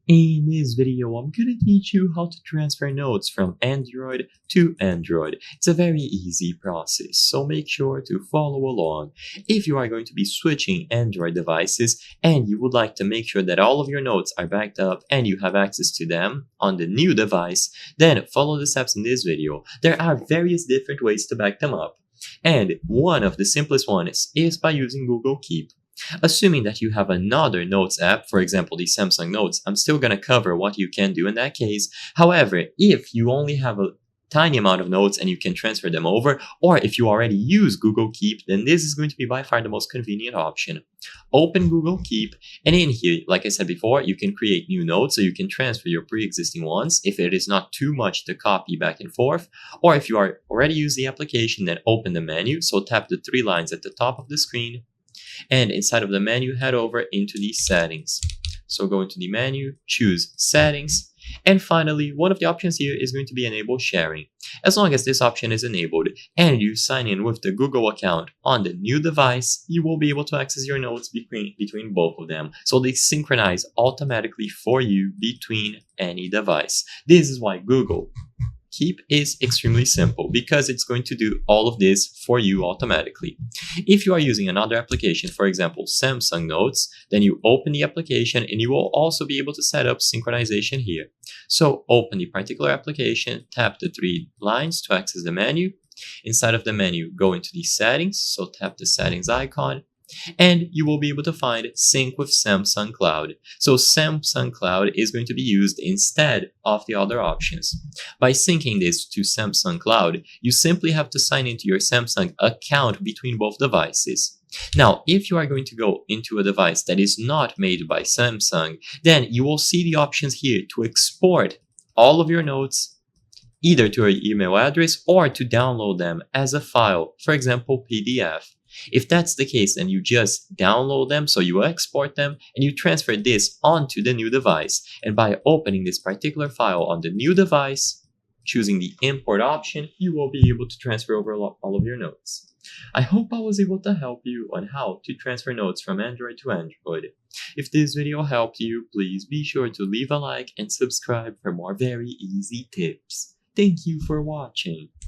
In this video, I'm going to teach you how to transfer notes from Android to Android. It's a very easy process, so make sure to follow along. If you are going to be switching Android devices and you would like to make sure that all of your notes are backed up and you have access to them on the new device, then follow the steps in this video. There are various different ways to back them up, and one of the simplest ones is by using Google Keep. Assuming that you have another Notes app, for example the Samsung Notes, I'm still going to cover what you can do in that case. However, if you only have a tiny amount of notes and you can transfer them over, or if you already use Google Keep, then this is going to be by far the most convenient option. Open Google Keep, and in here, like I said before, you can create new notes so you can transfer your pre-existing ones if it is not too much to copy back and forth, or if you are already use the application, then open the menu, so tap the three lines at the top of the screen. And inside of the menu, head over into the settings. So go into the menu, choose settings, and finally, one of the options here is going to be enable sharing. As long as this option is enabled and you sign in with the Google account on the new device, you will be able to access your notes between both of them. So they synchronize automatically for you between any device. This is why Google Keep is extremely simple, because it's going to do all of this for you automatically. If you are using another application, for example Samsung Notes, then you open the application and you will also be able to set up synchronization here. So open the particular application, tap the three lines to access the menu. Inside of the menu, go into the settings, so tap the settings icon, and you will be able to find Sync with Samsung Cloud. So Samsung Cloud is going to be used instead of the other options. By syncing this to Samsung Cloud, you simply have to sign into your Samsung account between both devices. Now, if you are going to go into a device that is not made by Samsung, then you will see the options here to export all of your notes either to your email address or to download them as a file, for example PDF. If that's the case, then you just download them, so you export them and you transfer this onto the new device. And by opening this particular file on the new device, choosing the import option, you will be able to transfer over all of your notes. I hope I was able to help you on how to transfer notes from Android to Android. If this video helped you, please be sure to leave a like and subscribe for more very easy tips. Thank you for watching.